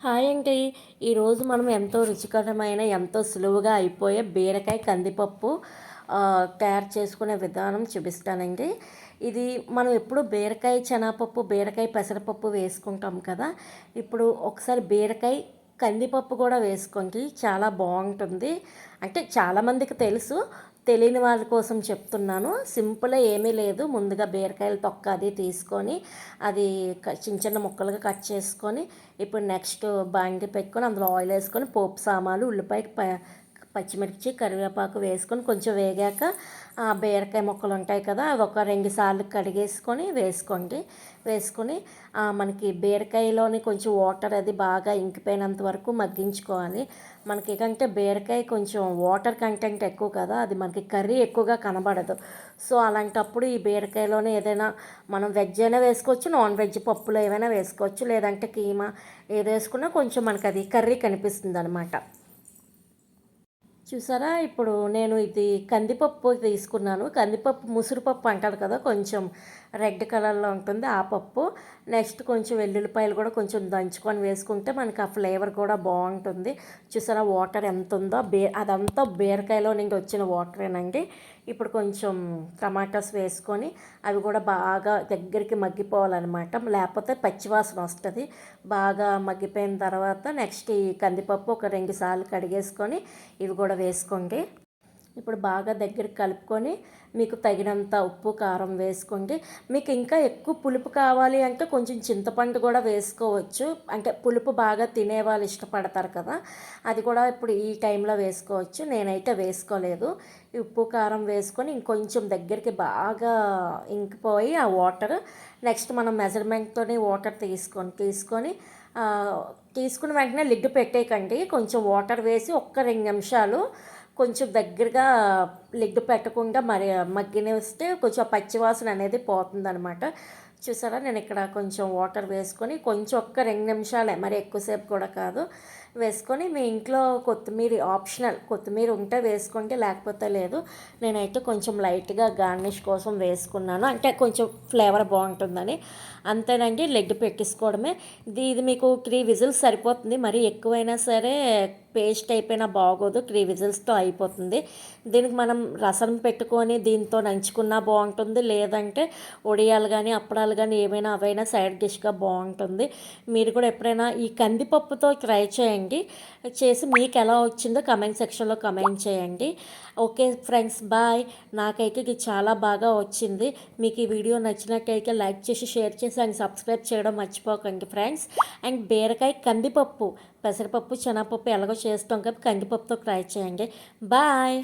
Hi అండి. ఈరోజు మనం ఎంతో రుచికరమైన, ఎంతో సులువుగా అయిపోయే బీరకాయ కందిపప్పు తయారు చేసుకునే విధానం చూపిస్తానండి. ఇది మనం ఎప్పుడు బీరకాయ శనగపప్పు, బీరకాయ పెసరపప్పు వేసుకుంటాం కదా. ఇప్పుడు ఒకసారి బీరకాయ కందిపప్పు కూడా వేసుకోండి, చాలా బాగుంటుంది. అంటే చాలామందికి తెలుసు, తెలియని వాళ్ళ కోసం చెప్తున్నాను. సింపుల్, ఏమీ లేదు. ముందుగా బీరకాయలు తొక్క అది తీసుకొని అది చిన్న చిన్న ముక్కలుగా కట్ చేసుకొని, ఇప్పుడు నెక్స్ట్ బాండి పెట్టుకొని అందులో ఆయిల్ వేసుకొని పోపు సామాలు, ఉల్లిపాయ, పచ్చిమిర్చి, కరివేపాకు వేసుకొని కొంచెం వేగాక బీరకాయ ముక్కలు ఉంటాయి కదా, అవి ఒక 2 సార్లు కడిగేసుకొని వేసుకొని మనకి బీరకాయలోని కొంచెం వాటర్ అది బాగా ఇంకిపోయినంత వరకు మగ్గించుకోవాలి. మనకి ఏంటంటే బీరకాయ కొంచెం వాటర్ కంటెంట్ ఎక్కువ కదా, అది మనకి కర్రీ ఎక్కువగా కనబడదు. సో అలాంటప్పుడు ఈ బీరకాయలోనే ఏదైనా మనం వెజ్ అయినా వేసుకోవచ్చు, నాన్ వెజ్ పప్పులు ఏమైనా వేసుకోవచ్చు, లేదంటే కీమా ఏది వేసుకున్నా కొంచెం మనకి అది కర్రీ కనిపిస్తుంది అనమాట. చూసారా, ఇప్పుడు నేను ఇది కందిపప్పు తీసుకున్నాను. కందిపప్పు ముసురుపప్పు అంటారు కదా, కొంచెం రెడ్ కలర్లో ఉంటుంది ఆ పప్పు. నెక్స్ట్ కొంచెం వెల్లుల్లిపాయలు కూడా కొంచెం దంచుకొని వేసుకుంటే మనకి ఆ ఫ్లేవర్ కూడా బాగుంటుంది. చూసారా వాటర్ ఎంత ఉందో, అదంతా బీరకాయలో నుండి వచ్చిన వాటరేనండి. ఇప్పుడు కొంచెం టమాటాస్ వేసుకొని అవి కూడా బాగా దగ్గరికి మగ్గిపోవాలన్నమాట, లేకపోతే పచ్చివాసన వస్తుంది. బాగా మగ్గిపోయిన తర్వాత నెక్స్ట్ ఈ కందిపప్పు ఒక 2 సార్లు కడిగేసుకొని ఇవి కూడా వేసుకోండి. ఇప్పుడు బాగా దగ్గరికి కలుపుకొని మీకు తగినంత ఉప్పు కారం వేసుకోండి. మీకు ఇంకా ఎక్కువ పులుపు కావాలి అంటే కొంచెం చింతపండు కూడా వేసుకోవచ్చు. అంటే పులుపు బాగా తినేవాళ్ళు ఇష్టపడతారు కదా, అది కూడా ఇప్పుడు ఈ టైంలో వేసుకోవచ్చు. నేనైతే వేసుకోలేదు. ఉప్పు కారం వేసుకొని ఇంకొంచెం దగ్గరికి బాగా ఇంకిపోయి ఆ వాటర్, నెక్స్ట్ మనం మెజర్మెంట్తోనే వాటర్ తీసుకొని తీసుకున్న వెంటనే లిడ్ పెట్టేయకండి. కొంచెం వాటర్ వేసి ఒక్క 2 నిమిషాలు కొంచెం దగ్గరగా లిడ్ పెట్టకుండా మరి మగ్గినిస్తే కొంచెం పచ్చివాసన అనేది పోతుందనమాట. చూసారా, నేను ఇక్కడ కొంచెం వాటర్ వేసుకొని కొంచెం ఒక్క 2 నిమిషాలే, మరి ఎక్కువసేపు కూడా కాదు, వేసుకొని మీ ఇంట్లో కొత్తిమీర ఆప్షనల్, కొత్తిమీర ఉంటే వేసుకోండి, లేకపోతే లేదు. నేనైతే కొంచెం లైట్గా గార్నిష్ కోసం వేసుకున్నాను, అంటే కొంచెం ఫ్లేవర్ బాగుంటుందని. అంతేనండి, లెగ్ పెట్టేసుకోవడమే. ఇది మీకు 3 విజిల్స్ సరిపోతుంది. మరి ఎక్కువైనా సరే పేస్ట్ అయిపోయినా బాగోదు, 3 విజిల్స్తో అయిపోతుంది. దీనికి మనం రసం పెట్టుకొని దీంతో నంచుకున్నా బాగుంటుంది, లేదంటే వడియాలు కానీ అప్పడాలు కానీ ఏమైనా అవైనా సైడ్ డిష్గా బాగుంటుంది. మీరు కూడా ఎప్పుడైనా ఈ కందిపప్పుతో ట్రై చేయండి. చేసి మీకు ఎలా వచ్చిందో కమెంట్ సెక్షన్లో కమెంట్ చేయండి. Okay friends, bye. నాకైతే ఇది చాలా బాగా వచ్చింది. మీకు ఈ వీడియో నచ్చినట్టయితే లైక్ చేసి, షేర్ చేసి అండ్ సబ్స్క్రైబ్ చేయడం మర్చిపోకండి ఫ్రెండ్స్. అండ్ బీరకాయ కందిపప్పు, పెసరపప్పు, శనగపప్పు ఎలాగో చేస్తాం కదా, కందిపప్పుతో ట్రై చేయండి. బాయ్.